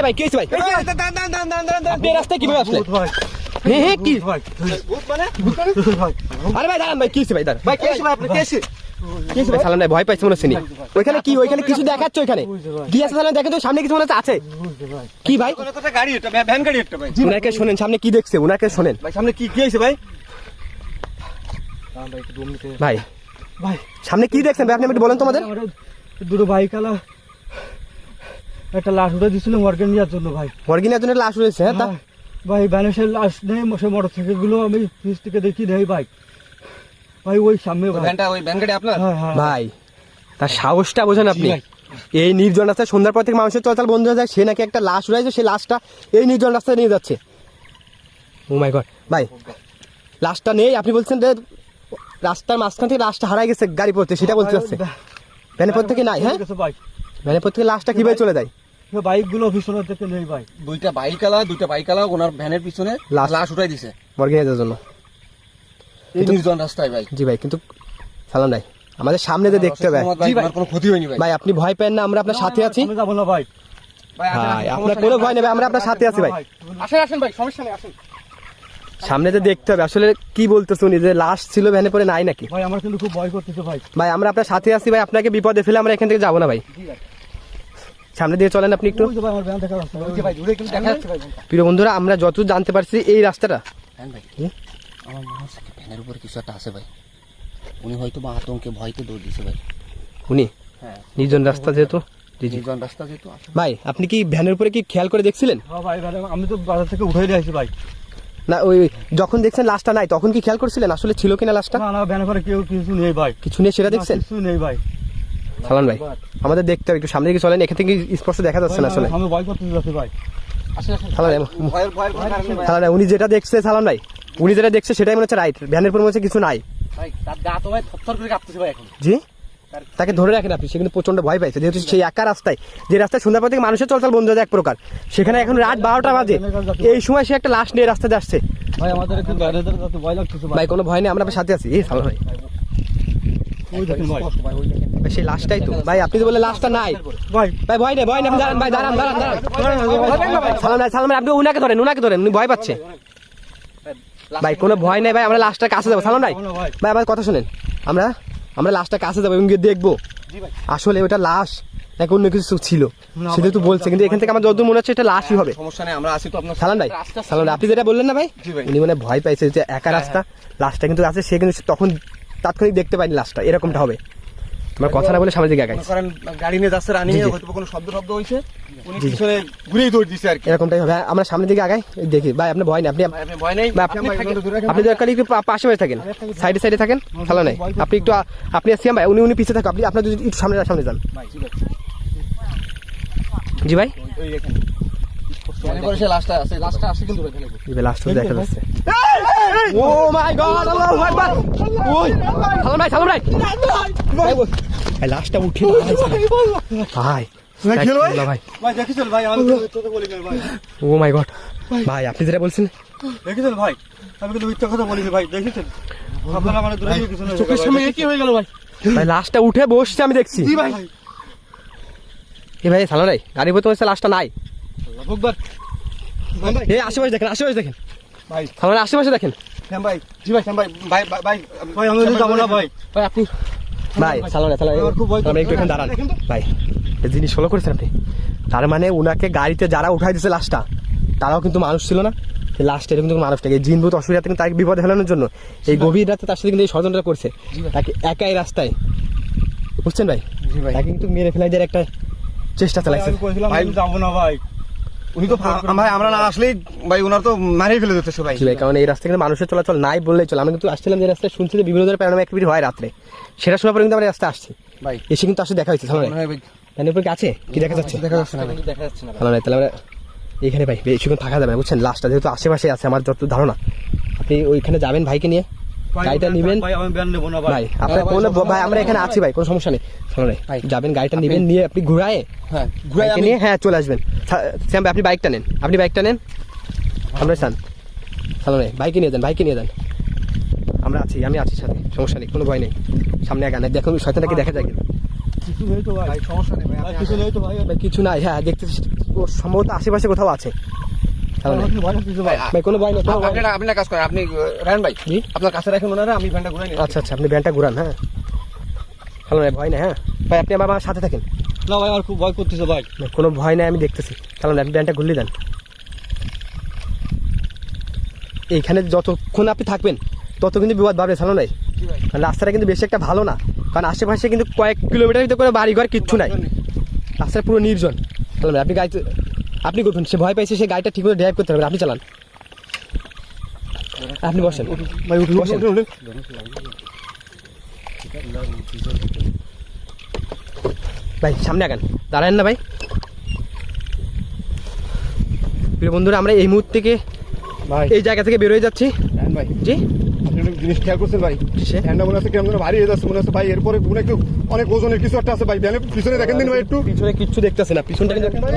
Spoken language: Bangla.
ভাই কি হয়েছে ভাই? রাস্তায় কিভাবে আসলে? কি আরে ভাই দাঁড়ান ভাই, কি হয়েছে ভাই? দাঁড়ান ভাই, সালাম ভাই ভয় পাইছে মনে হচ্ছে। ওইখানে কি, ওইখানে কিছু দেখাচ্ছে? ওইখানে কি আছে সালাম? দেখে তো সামনে কিছু মনে হচ্ছে আছে। কি ভাই? গাড়ি একটা ভ্যান গাড়ি একটা ভাই। উনাকে শোনেন, সামনে কি দেখছে উনাকে শোনেন ভাই। সামনে কি হয়েছে ভাই? ভাই ভাই সামনে কি দেখছেন ভাই? আপনি একটু বলেন তোমাদের। দুটো বাইক আলা একটা লাশ উঠে দিয়েছিল মর্গে নেওয়ার জন্য ভাই। মর্গে নেওয়ার জন্য লাশ রয়েছে? হ্যাঁ ভাই ভ্যানেসের লাশ নেই, মোটর সাইকেল গুলো আমি ফ্রিজ থেকে দেখি নেই ভাই। ভাই ওই সামনে ভ্যানটা, ওই ভ্যান গাড়ি আপনার? ভাই তার সাহসটা বোঝেন আপনি? এই নির্জন রাস্তায় সন্ধ্যার পর থেকে মানুষের চলাচল বন্ধ হয়ে যায়, সে নাকি একটা লাশ রয়েছে, সেই লাশটা এই নির্জন রাস্তায় নিয়ে যাচ্ছে। ও মাই গড ভাই, লাশটা নেই আপনি বলছেন যে রাস্তার মাঝখান থেকে লাশটা হারাই গেছে গাড়ি পড়তে, সেটা বলতে যাচ্ছে। ভ্যানের পর থেকে নাই? হ্যাঁ ভ্যানের পর থেকে লাশটা কিভাবে চলে যায়? বাইক গুলো পিছনে থেকে নেই ভাই। দুইটা বাইক আলা ওনার ভ্যানের পিছনে লাশ উঠাই দিছে মর্গে নিয়ে যাওয়ার জন্য এই নির্জন রাস্তায় ভাই। জি ভাই, কিন্তু সালাম ভাই আমাদের সামনে যে দেখতে হবে কোনো ক্ষতি হয়নি ভাই। ভাই আপনি ভয় পেন না, আমরা আপনার সাথে আছি। যাবো না ভাই। ভাই আপনার কোনো ভয় নেই, আমরা আপনার সাথে আছি ভাই। আসেন ভাই, সমস্যা নেই, আসেন। সামনে যে দেখতে হবে আসলে কি বলতেছে উনি, যে লাশ ছিল ভ্যানে পরে নাই নাকি? ভাই আমার কিন্তু খুব ভয় করতেছে ভাই। ভাই আমরা আপনার সাথে আছি ভাই, আপনাকে বিপদে ফেলে আমরা এখান থেকে যাবো না ভাই। সামনে দিয়ে চলেন আপনি একটু। প্রিয় বন্ধুরা, আমরা যত জানতে পারছি এই রাস্তাটা আমার মনে হচ্ছে ভ্যানের উপরে কিছু একটা আছে ভাই। উনি হয়তো বা আতঙ্কে ভয়তে দৌড় দিছে ভাই। উনি হ্যাঁ, নির্জন রাস্তা যেহেতু। নির্জন রাস্তা যেহেতু। ভাই আপনি কি ভ্যানের উপরে কি খেয়াল করে দেখছিলেন? হ্যাঁ ভাই, আমি তো বাজার থেকে উঠে নিয়ে আসি ভাই। না ওই যখন দেখছেন লাশটা নাই তখন কি খেয়াল করছিলেন আসলে ছিল কিনা লাশটা? না ভ্যানের পরে কেউ কিছু নেই ভাই। কিছু নেই সেটা দেখছেন? কিছু নেই ভাই। সালাম ভাই আমাদের দেখতে হবে, একটু সামনে দিকে চলেন, এখান থেকে স্পষ্ট দেখা যাচ্ছে না আসলে। আমি ভয় করতেছি ভাই। সালাম ভাই উনি যেটা দেখছে, সালাম ভাই উনি যেটা দেখছে সেটাই মনে হচ্ছে রাইট। ভ্যানের পর মনে হচ্ছে কিছু নাই। জি তাকে ধরে রাখেন আপনি, সে কিন্তু প্রচন্ড ভয় পাইছে, যেহেতু সেই একা রাস্তায়, যে রাস্তায় সন্ধ্যার পর থেকে মানুষের চলাচল বন্ধ হয়ে যায় এক প্রকার, সেখানে এখন রাত 12টা বাজে, এই সময় সে একটা লাশ নিয়ে রাস্তাতে আসছে। ভাই আমাদের একটু ভয় লাগতেছে ভাই। কোনো ভয় নেই, আমরা আপনার সাথে আছি। এই সালাম ভাই সেই লাশটাই তো ভাই, আপনি তো বললেন লাশটা নাই ভাই। ভাই ভয় নেই, ভয় নেই, দাঁড়ান ভাই, দাঁড়ান। সালাম ভাই আপনি উনাকে ধরেন, উনি ভয় পাচ্ছে ভাই। কোনো ভয় নেই ভাই, আমরা লাশটার কাছে যাবো। সালাম ভাই ভাই আমার কথা শুনেন, আমরা লাশটার কাছে যাবো এবং দেখবো আসলে ওটা লাশ নাকি অন্য কিছু ছিল, সেটা তো বলছে, কিন্তু এখান থেকে আমার যতদূর মনে হচ্ছে এটা লাশই হবে। সমস্যা নেই, আমরা আছি তো আপনার। সালাম ভাই আপনি যেটা বললেন না ভাই, উনি মানে ভয় পাইছে যে একা রাস্তা, লাশটা কিন্তু আছে, সে কিন্তু তখন তাৎক্ষণিক দেখতে পাইনি লাশটা, এরকমটা হবে। তোমার কথা না বলে সামনে দিকে আগাই। গাড়ি নিয়ে যাচ্ছে, রানিং হয়তো কোনো শব্দ হইছে, উনি পিছনে ঘুরেই দৌড় দিছে আর কি। এরকমটাই হবে। আমরা সামনের দিকে আগাই, দেখি ভাই আপনি ভয় নেই, আপনি ভয় নেই, আপনি দরকার একটু পাশে থাকেন, সাইডে থাকেন। ভালো নাই আপনি একটু, আপনি সিয়াম ভাই উনি পিছিয়ে থাকেন, আপনি আপনার যদি একটু সামনে যান। জি ভাই লাস্টটা আছে কিন্তু লাস্ট দেখা যাচ্ছে। ও মাই গড, আল্লাহু আকবার। ওই সালাম ভাই ভাই লাস্টটা উঠে ভাই ও মাই গড ভাই, আপনি যেটা বলছেন দেখেছেন ভাই, আমি কিন্তু মিথ্যা কথা বলিনি ভাই, দেখেছেন আপনারা মানে দূরে কিছু না, চোখের সামনে কি হয়ে গেল ভাই? ভাই লাস্টটা উঠে বসছে আমি দেখছি। জি ভাই এই ভাই সালাম ভাই গাড়ি ভর্তি হচ্ছে, লাস্টটা নাই। এই আশেপাশে দেখেন ভাই, সালাম আশেপাশে দেখেন ভাই। জি ভাই ভাই ভাই আমি যাবো না ভাই। ভাই আপনি ভাই সালাম একটু এখানে দাঁড়ান ভাই, জিনিস ফলো করেছেন আপনি? তার মানে উনাকে গাড়িতে যারা উঠাই দিচ্ছে লাশটা, তারাও কিন্তু মানুষ ছিল না, লাস্ট এরকম কিন্তু মানুষটাকে জিনভূত অসুবিধা থেকে তাকে বিপদে ফেলানোর জন্য এই গভীর রাতে তার সাথে কিন্তু এই ষড়যন্ত্র করছে, তাকে একাই রাস্তায়, বুঝছেন ভাই, তাকে কিন্তু মেরে ফেলাই দেওয়ার একটা চেষ্টা চালাইছে। যাবো না ভাই, উনি তো ভাই আমরা না আসলেই ভাই ওনার তো মারিয়ে ফেলে দিতেছে ভাই। ভাই কারণ এই রাস্তায় কিন্তু মানুষের চলাচল নাই বললেই চলে। আমি কিন্তু আসছিলাম যে রাস্তায়, শুনছি যে বিভিন্ন ধরনের প্যারানর্মাল অ্যাক্টিভিটি হয় রাত্রে, সেটা শোনার পরে কিন্তু আমরা রাস্তায় আসছি ভাই, এসে কিন্তু আসলে দেখা হয়েছে। সামনে উপরে কি আছে কি দেখা যাচ্ছে? দেখা যাচ্ছে না, তাহলে আমরা এখানে ভাই বেশিক্ষণ থাকা যাবে না, বুঝছেন, লাস্টটা যেহেতু আশেপাশে আছে আমার যত ধারণা, আপনি ওইখানে যাবেন ভাইকে নিয়ে, গাড়িটা নিবেন ভাই, আপনার কোনো ভাই আমরা এখানে আছি ভাই, কোনো সমস্যা নেই। শোনো ভাই, যাবেন গাড়িটা নিবেন, নিয়ে আপনি ঘুরায় নিয়ে চলে আসবেন। শ্যাম ভাই আপনি বাইকটা নেন, আমরা সালাম ভাই বাইকে নিয়ে যান, আমি আছি সাথে, সমস্যা নেই, কোনো ভয় নেই। সামনে আগে দেখুন শয়তানটাকে দেখা যায়, কিছু নেই তো ভাই, সমস্যা নেই ভাই, ভাই কিছু নেই তো ভাই। ভাই কিছু নাই, হ্যাঁ দেখতেছি ও সম্ভবত আশেপাশে কোথাও আছে। তাহলে আপনি ভয় কিছু ভাই। ভাই কোনো ভয় নেই, কোনো ভয় নেই। আপনারা আপনার কাজ করেন, আপনি রায়ন ভাই জি? আপনার কাছে রাখুন ওনারা, আমি ভ্যানটা ঘুরে নিই। আচ্ছা আচ্ছা, আপনি ব্যানটা ঘুরান, হ্যাঁ ভালো নাই, ভয় নেই, হ্যাঁ ভাই আপনি আমার সাথে থাকেন। না ভাই, আমার খুব ভয় করতেছে ভাই। ভাই, কোনো ভয় নেই, আমি দেখতেছি। তাহলে আপনি ব্যানটা ঘুরলে দেন। এইখানে যতক্ষণ আপনি থাকবেন তত কিন্তু বিপদ বাড়বে, ভালো নাই। কারণ রাস্তাটা কিন্তু বেশি একটা ভালো না, কারণ আশেপাশে কিন্তু কয়েক কিলোমিটার ভিতরে কোনো বাড়ি ঘর কিচ্ছু নাই, রাস্তাটা পুরো নির্জন। তাহলে আপনি গাড়িতে আপনি করুন, সে ভয় পাইছে, সে গাড়িটা ঠিক মতো ড্রাইভ করতে পারবেন, আপনি চালান, আপনি বসেন ভাই উঠুন, বসেন। উঠুন, উঠুন। ভাই সামনে আগান, দাঁড়ান না ভাই। প্রিয় বন্ধুরা, আমরা এই মুহূর্ত থেকে ভাই এই জায়গা থেকে বের হয়ে যাচ্ছি। রায়ন ভাই জি আপনি একটা জিনিস খেয়াল করছেন ভাই, সে ভ্যানটা মনে হচ্ছে কেমন যেন ভারী হয়ে যাচ্ছে মনে হচ্ছে ভাই, এরপরে মনে একটু অনেক ওজনের কিছু একটা আছে ভাই, ভ্যানের পিছনে দেখেন দিন ভাই একটু পিছনে কিচ্ছু দেখতেছে না, পিছনটা কিন্তু ভাই